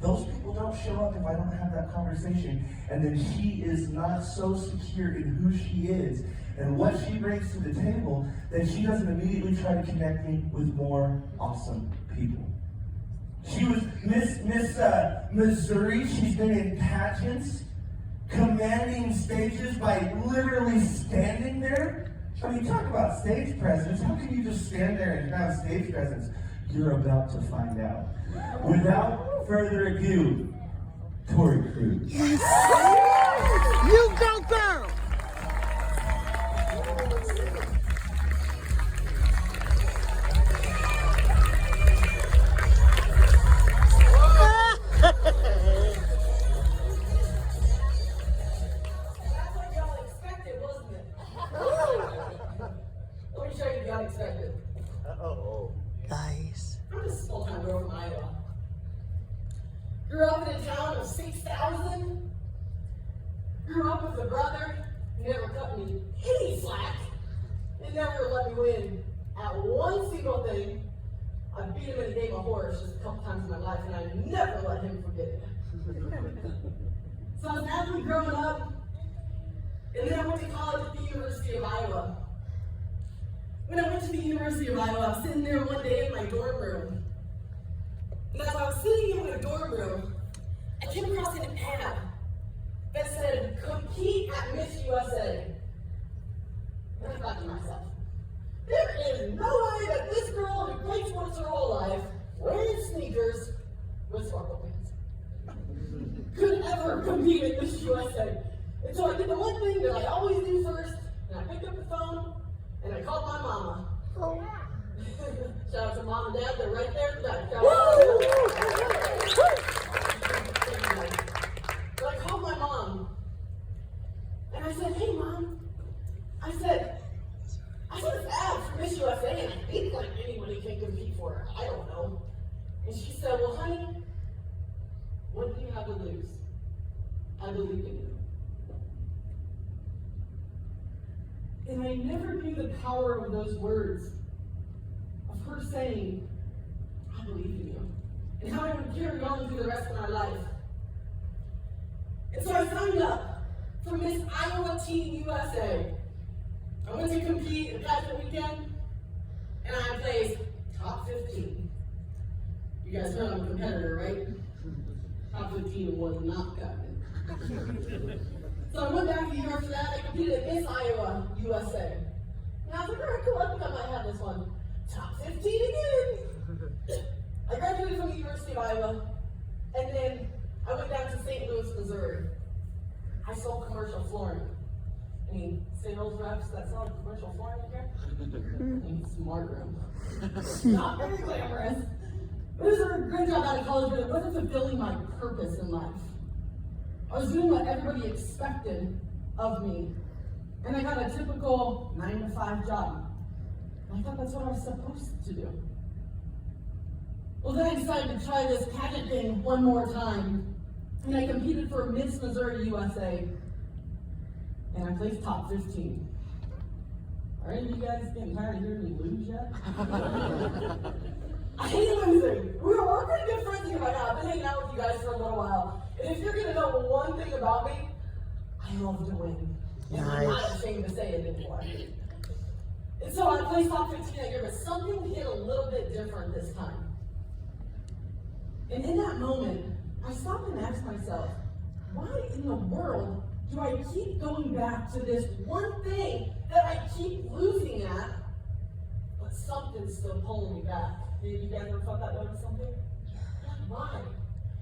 Those people don't show up if I don't have that conversation. And then she is not so secure in who she is and what she brings to the table that she doesn't immediately try to connect me with more awesome people. She was Miss Missouri. She's been in pageants, commanding stages by literally standing there. I mean, talk about stage presence. How can you just stand there and have stage presence? You're about to find out. Without further ado, Tori Kruse. Yes. You go, girl! Unexpected. Nice. I'm a small-town girl from Iowa. Grew up in a town of 6,000. Grew up with a brother who never cut me any slack and never let me win at one single thing. I beat him in a game of horse just a couple times in my life, and I never let him forget it. So I was an athlete growing up, and then I went to college at the University of Iowa. When I went to the University of Iowa, I was sitting there one day in my dorm room. And as I was sitting in my dorm room, I came across an ad that said, "Compete at Miss USA." And I thought to myself, there is no way that this girl who played sports her whole life, wearing sneakers with sparkle pants, could ever compete at Miss USA. And so I did the one thing that I always do first, and I picked up the phone, and I called my mama. Oh. Shout out to mom and dad, they're right there in the back. But I called my mom, and I said, "Hey mom," I said this ad for Miss USA, and I think like anybody can compete for it. I don't know. And she said, "Well, honey, what do you have to lose? I believe in you." And I never knew the power of those words, of her saying, "I believe in you," and how it would carry on through the rest of my life. And so I signed up for Miss Iowa Teen USA. I went to compete at pageant weekend, and I placed top 15. You guys know I'm a competitor, right? Top 15 was not gotten it. So I went back a year after that, I competed at Miss Iowa USA. And I was like, all right, cool, I think I might have this one. Top 15 again! I graduated from the University of Iowa, and then I went down to St. Louis, Missouri. I sold commercial flooring. Any sales reps that sell commercial flooring here? I mean, smart room. Not very glamorous. It was a great job out of college, but it wasn't fulfilling my purpose in life. I was doing what everybody expected of me. And I got a typical 9-to-5 job. And I thought that's what I was supposed to do. Well, then I decided to try this pageant thing one more time. And I competed for Miss Missouri USA. And I placed top 15. Are any of you guys getting tired of hearing me lose yet? I hate losing. We're pretty good friends here right now. I've been hanging out with you guys for a little while. And if you're gonna know one thing about me, I love to win. And I'm not ashamed to say it anymore. And so I placed top 15 that year, but something hit a little bit different this time. And in that moment, I stopped and asked myself, why in the world do I keep going back to this one thing that I keep losing at, but something's still pulling me back? Did you guys ever felt that way with something? Why?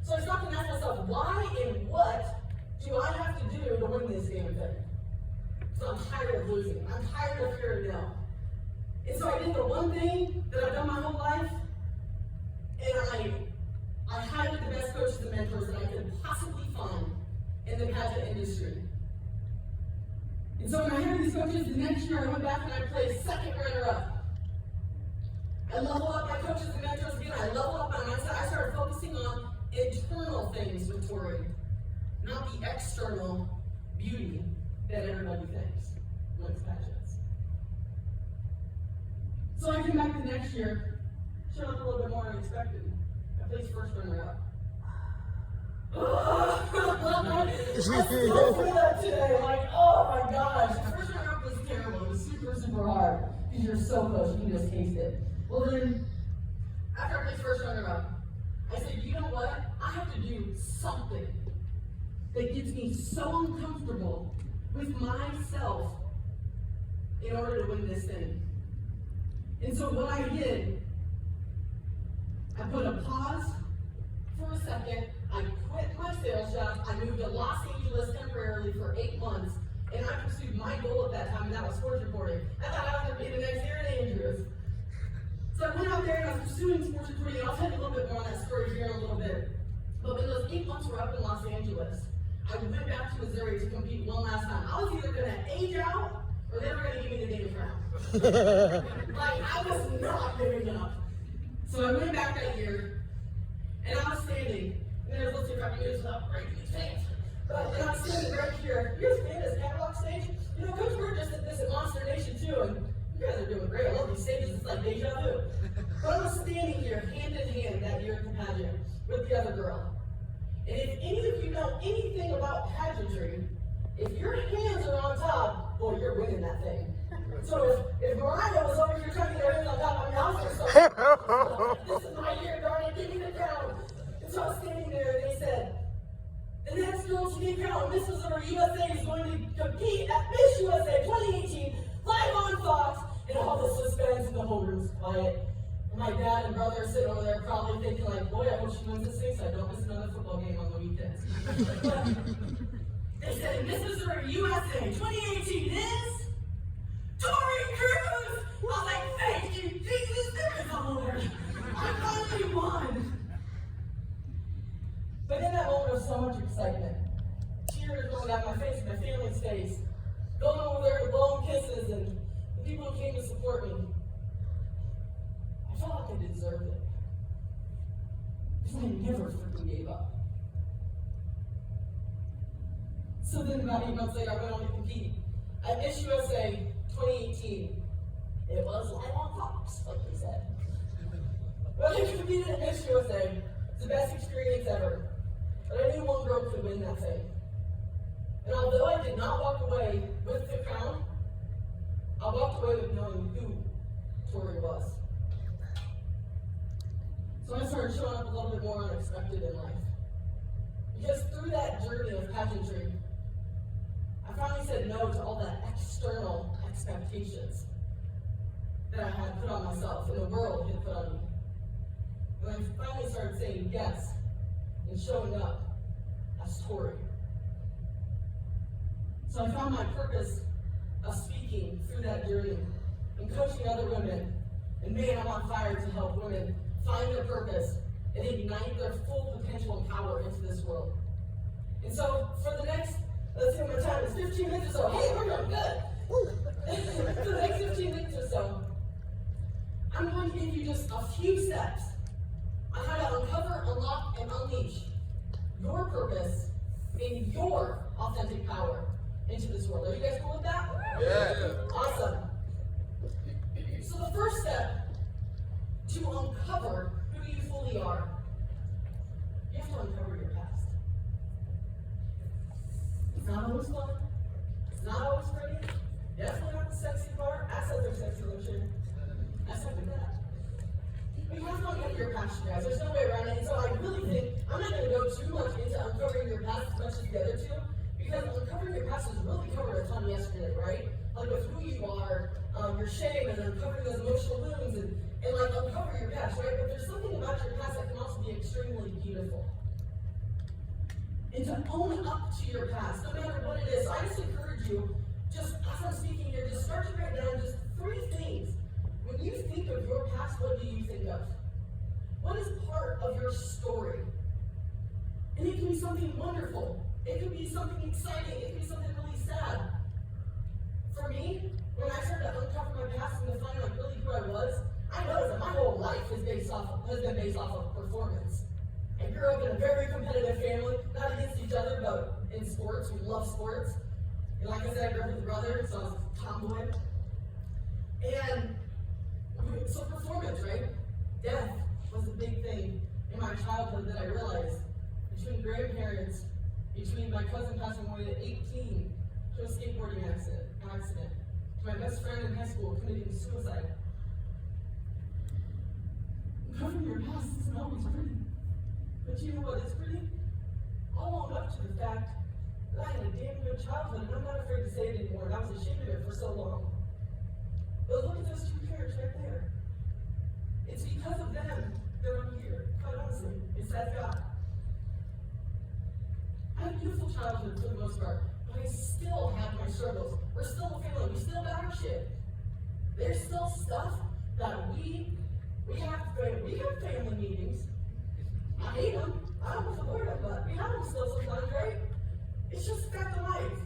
So I stopped and asked myself, why and what do I have to do to win this damn thing? So I'm tired of losing. I'm tired of hearing no. And so I did the one thing that I've done my whole life, and I hired the best coaches and mentors that I could possibly find in the pageant industry. And so when I hired these coaches, the next year I went back and I placed second runner-up. I leveled up my coaches and mentors again. I leveled up my mindset. I started focusing on internal things with Tori, not the external beauty that everybody thinks wins pageants. So I came back the next year, showed up a little bit more unexpected. I placed first runner-up. I still feel that today. Like, oh my gosh. The first round up was terrible. It was super, super hard. Because you're so close, you can just taste it. Well then, after I played first round up, I said, you know what? I have to do something that gets me so uncomfortable with myself in order to win this thing. And so what I did, I put a pause for a second. I quit my sales job. I moved to Los Angeles temporarily for 8 months, and I pursued my goal at that time, and that was sports reporting. I thought I was going to be the next Aaron Andrews. So I went out there and I was pursuing sports reporting. I'll tell you a little bit more on that story here in a little bit. But when those 8 months were up in Los Angeles, I went back to Missouri to compete one last time. I was either going to age out or they were going to give me the David crown. Like, I was not giving up. So I went back that year, and I was standing. And let's see if I can use without breaking these things. And I'm standing right here. You're standing at this catalog stage. You know, Coach Bird just did this at Monster Nation too, and you guys are doing great. I love these stages. It's like deja vu. But I was standing here, hand in hand, that year at the pageant with the other girl. And if any of you know anything about pageantry, if your hands are on top, well, you're winning that thing. So if Mariah was over here trying to get her hands on top, I mean, I was just like, this is my year, darn it, give me the crown. And so I was standing there, and they said, the next girl to be crowned, Miss Missouri USA, is going to compete at Miss USA 2018, live on Fox, and all the suspense in the whole room's quiet. And my dad and brother are sitting over there probably thinking like, boy, I hope she wins this thing so I don't miss another football game on the weekends. They said, Miss Missouri USA 2018 is Tori Kruse! I was like, thank you, Jesus, there is a Lord. I finally won. But in that moment of so much excitement, tears rolling down my face, my family's face, going over there to blow kisses, and the people who came to support me, I felt like I deserved it. Because I never freaking gave up. So then about 8 months later, I went on to compete at Miss USA 2018. It was live on Fox, like they said. But I competed at Miss USA. It's the best experience ever. But I knew one girl could win that thing. And although I did not walk away with the crown, I walked away with knowing who Tori was. So I started showing up a little bit more unexpected in life. Because through that journey of pageantry, I finally said no to all the external expectations that I had put on myself and the world had put on me. And I finally started saying yes and showing up as Tori. So I found my purpose of speaking through that journey and coaching other women. And man, I'm on fire to help women find their purpose and ignite their full potential and power into this world. And so for the next, let's see, my time is 15 minutes or so. Hey, we're doing good. For the next 15 minutes or so, I'm going to give you just a few steps on how to uncover, unlock, and unleash your purpose and your authentic power into this world. Are you guys cool with that? Yeah. Awesome. So the first step to uncover who you fully are, you have to uncover your past. It's not always fun. It's not always pretty. Definitely not the sexy part. I said they're sexy, Lucian. I said that. But you have to uncover your past, you guys. There's no way around it. And so I really think I'm not going to go too much into uncovering your past as much as the other two, because uncovering your past was really covered a ton yesterday, right? Like with who you are, your shame, and uncovering those emotional wounds, and like uncover your past, right? But there's something about your past that can also be extremely beautiful. And to own up to your past, no matter what it is. So I just encourage you, just as I'm speaking here, just start to write down just 3 things. When you think of your past, what do you think of? What is part of your story? And it can be something wonderful. It could be something exciting. It could be something really sad. For me, when I started to uncover my past and to find like really who I was, I noticed that my whole life has been based off of performance. I grew up in a very competitive family, not against each other, but in sports. We love sports. And like I said, I grew up with a brother, so I was a tomboy. And so performance, right? Death was a big thing in my childhood that I realized between between grandparents, between my cousin passing away at 18 to a skateboarding accident, to my best friend in high school committing suicide. Covering your past isn't always pretty, but you know what is pretty? I'll own up to the fact that I had a damn good childhood, and I'm not afraid to say it anymore, and I was ashamed of it for so long. But look at those two parents right there. It's because of them that I'm here, quite honestly. It's that God. I had a beautiful childhood for the most part, but I still have my struggles. We're still a family. We still got our shit. There's still stuff that we have family meetings. I hate them. I don't support them, but we have them still sometimes, right? It's just a fact of life.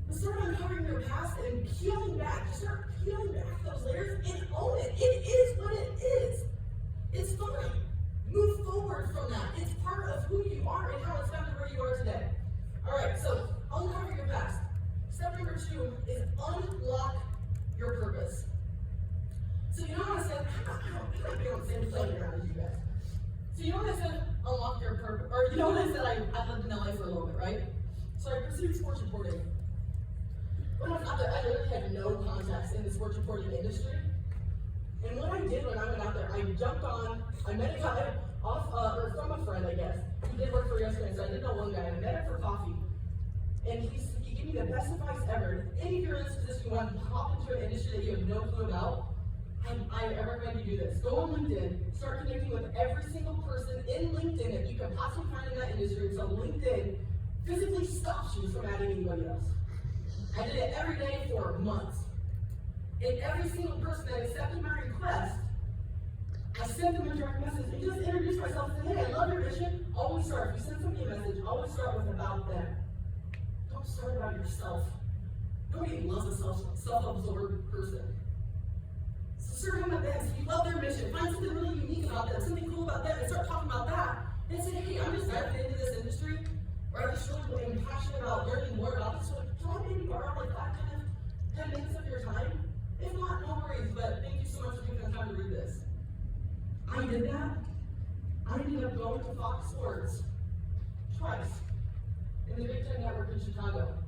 But start uncovering your past and peeling back. Just start peeling back those layers and own it. It is what it is. It's fine. Move forward from that. It's part of who you are and how it's gotten to where you are today. All right, so uncover your past. Step number 2 is unlock your purpose. So you know what I said? I might be on the same playground as you guys. So you know what I said? Unlock your purpose. Or you know what I said? I lived in LA for a little bit, right? So I pursued sports reporting. When I was out there, I literally had no contacts in the sports reporting industry. And what I did when I went out there, I jumped on, I met a guy or from a friend, I guess, who did work for ESPN, so I did know one guy, and I met him for coffee. And he gave me the best advice ever. If any of you are in this position, you want to hop into an industry that you have no clue about, I recommend you do this. Go on LinkedIn, start connecting with every single person in LinkedIn that you can possibly find in that industry, so LinkedIn physically stops you from adding anybody else. I did it every day for months. And every single person that accepted my request, I sent them a direct message and just introduced myself and said, hey, I love your mission. Always start, if you send somebody a message, always start with about them. Don't start about yourself. Nobody loves a self-absorbed person. So start talking about them. So you love their mission. Find something really unique about them, something cool about them, and start talking about that. And say, hey, I'm just diving into this industry, or I just really am passionate about learning more about this. So can I maybe borrow like 10 minutes of your time? If not, no worries, but thank you so much for taking the time to read this. I did that. I ended up going to Fox Sports twice in the Big Ten Network in Chicago.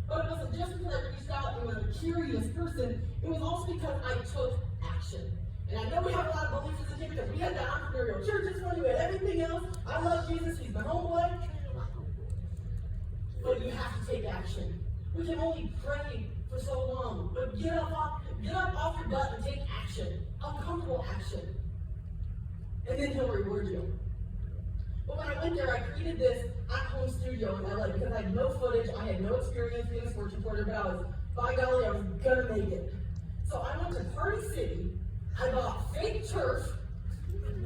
But it wasn't just because I reached out and was a curious person, it was also because I took action. And I know we have a lot of beliefs as a team because we had the entrepreneurial churches for you, we had everything else. I love Jesus, he's my homeboy. But you have to take action. We can only pray for so long, but get up off your butt and take action, uncomfortable action, and then he'll reward you. But when I went there, I created this at-home studio in LA because I had no footage, I had no experience being a sports reporter, but by golly, I was gonna make it. So I went to Party City, I bought fake turf,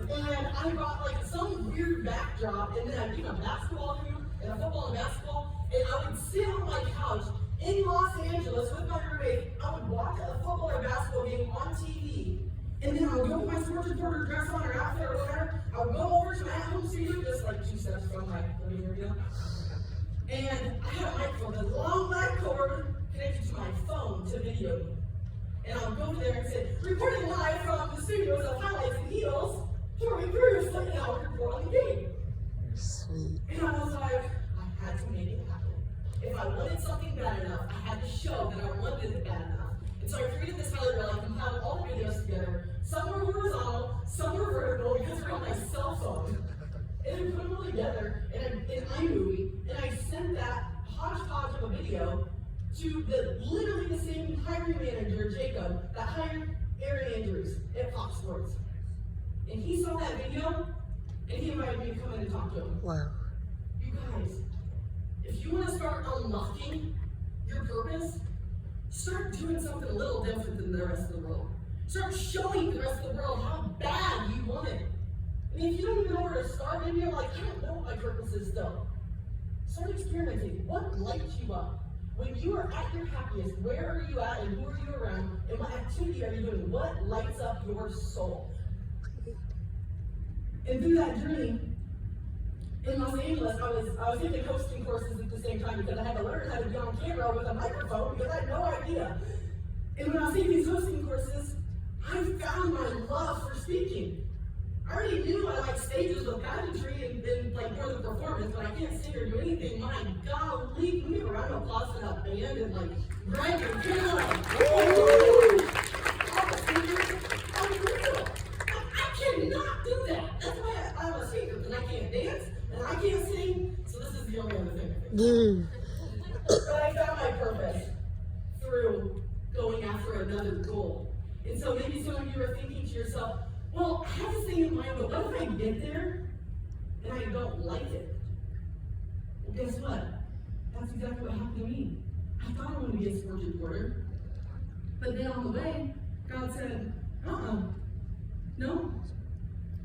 and I bought like some weird backdrop, and then I made a basketball hoop, and a football and basketball, and I would sit on my couch in Los Angeles with my roommate. I would watch a football or basketball game on TV, and then I would go with my sports reporter dress on or outfit or whatever. I would go over to my at-home studio, just like 2 steps from my living room, and I had a microphone, a long mic cord connected to my phone to video me. And I would go over there and say, reporting live from the studios of Highlights and Heels, Tori Kruse, and I would report on the game. Sweet. And I was like, I had to make it happen. If I wanted something bad enough, I had to show that I wanted it bad enough. And so I created this highlight reel. I compiled all the videos together. Some were horizontal, some were vertical because they're on my cell phone. And I put them all together in iMovie, and I sent that hodgepodge of a video to literally the same hiring manager, Jacob, that hired Aaron Andrews at Fox Sports. And he saw that video, and he invited me to come in and talk to him. Wow. You guys, if you want to start unlocking your purpose, start doing something a little different than the rest of the world. Start showing the rest of the world how bad you want it. I mean, if you don't even know where to start, maybe you're like, I don't know what my purpose is still. Start experimenting. What lights you up? When you are at your happiest, where are you at and who are you around? And what activity are you doing? What lights up your soul? And through that journey, in Los Angeles, I was taking hosting courses at the same time because I had to learn how to be on camera with a microphone because I had no idea. And when I was taking these hosting courses, I found my love for speaking. I already knew I liked stages with pageantry and like more the performance. sing or do anything, my God, leave me a round of applause for that band and like Greg and Kim. I'm a singer. I'm real. I cannot do that. That's why I'm a singer, because I can't dance and I can't sing. So this is the only other thing I can. But I found my purpose through going after another goal. And so maybe some of you are thinking to yourself, well, I have this thing in mind, but what if I get there and I don't like it? Well, guess what? That's exactly what happened to me. I thought I wanted to be a sports reporter. But then on the way, God said, no,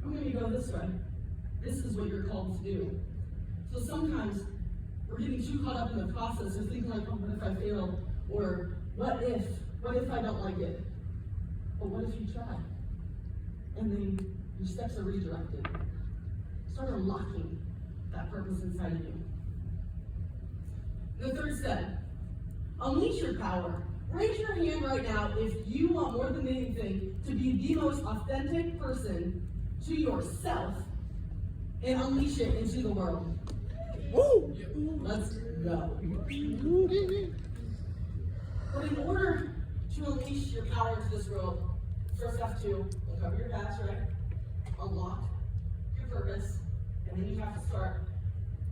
I'm going to go this way. This is what you're called to do. So sometimes we're getting too caught up in the process of thinking like, oh, what if I fail? Or what if I don't like it? But what if you try? And then your steps are redirected. Start unlocking that purpose inside of you. The third step, unleash your power. Raise your hand right now if you want more than anything to be the most authentic person to yourself and unleash it into the world. Woo! Let's go. But in order to unleash your power into this world, first have to uncover your past, right? Unlock your purpose, and then you have to start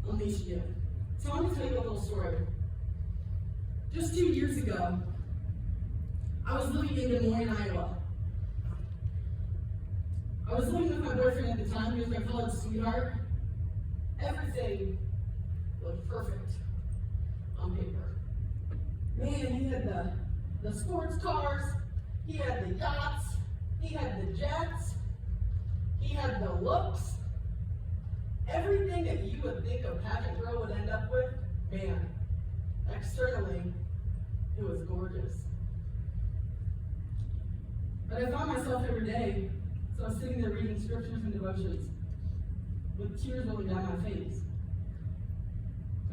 unleashing it. So I'm going to tell you a little story. Just 2 years ago, I was living in Des Moines, Iowa. I was living with my boyfriend at the time. He was my college sweetheart. Everything looked perfect on paper. Man, he had the sports cars, he had the yachts, he had the jets, he had the looks. Everything that you would think a pageant girl would end up with, man, externally, it was gorgeous. But I found myself every day, so I was sitting there reading scriptures and devotions with tears rolling down my face.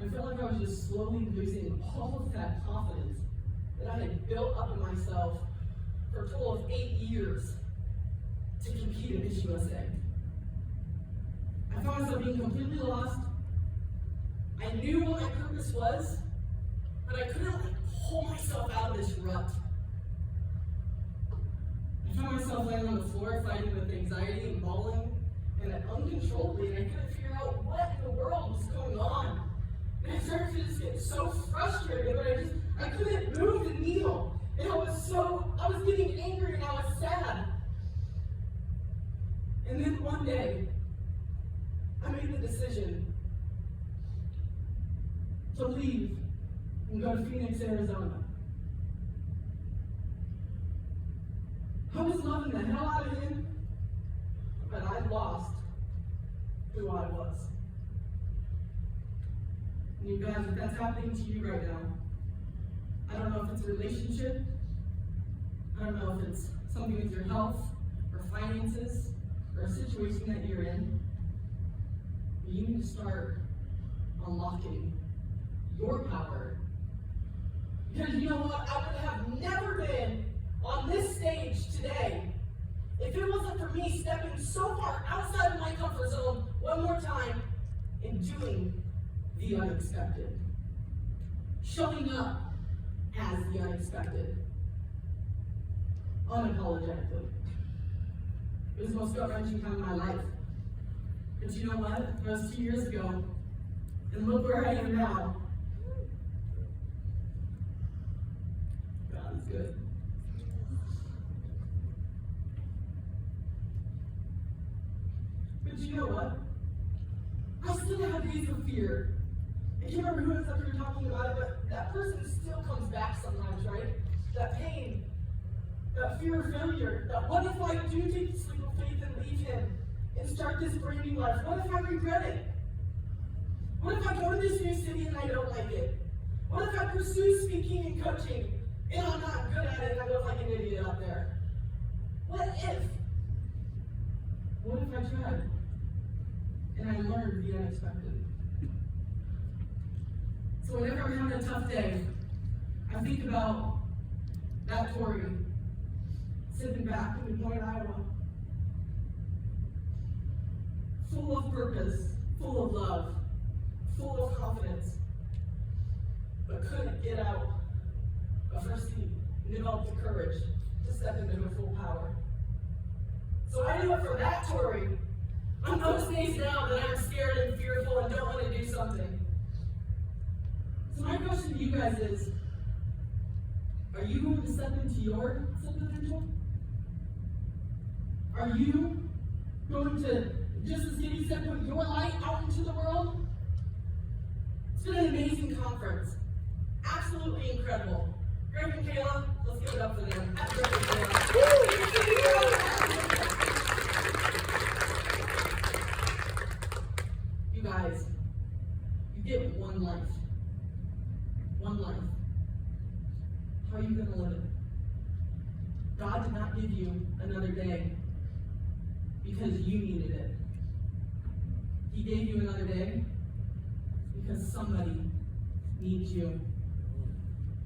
I felt like I was just slowly losing all of that confidence that I had built up in myself for a total of 8 years to compete in Miss USA. I found myself being completely lost. I knew what my purpose was, but I couldn't pull myself out of this rut. I found myself laying on the floor fighting with anxiety and bawling, and uncontrollably, and I couldn't figure out what in the world was going on. And I started to just get so frustrated, but I couldn't move the needle. And I was getting angry and I was sad. And then one day, I made the decision to leave and go to Phoenix, Arizona. I was loving the hell out of him, but I lost who I was. And you guys, if that's happening to you right now, I don't know if it's a relationship, I don't know if it's something with your health, or finances, or a situation that you're in, but you need to start unlocking your power. Because you know what? I would have never been on this stage today if it wasn't for me stepping so far outside of my comfort zone one more time and doing the unexpected. Showing up as the unexpected. Unapologetically. It was the most gut-wrenching time of my life. But you know what? That was 2 years ago. And look where I am now. God is good. But you know what? I still have days of fear. I can't remember who was up here talking about it, but that person still comes back sometimes, right? That pain, that fear of failure, that what if I do take the leap of faith and leave him and start this brand new life? What if I regret it? What if I go to this new city and I don't like it? What if I pursue speaking and coaching and I'm not good at it and I look like an idiot out there? What if? What if I tried and I learned the unexpected? So whenever I'm having a tough day, I think about that Tori sitting back in Des Moines, Iowa, full of purpose, full of love, full of confidence, but couldn't get out of her seat and develop the courage to step into her full power. So I knew it from that Tori. On those days now that I'm scared and fearful and don't want to do something. So my question to you guys is, are you going to step into your full potential? Are you going to, just as Gibby said, put your light out into the world? It's been an amazing conference. Absolutely incredible. Greg and Kayla, let's give it up for them. Happy birthday, Kayla. You guys, you get one life. One life. How are you going to live it? God did not give you another day because you needed it. He gave you another day because somebody needs you.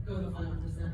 Go to the final percent.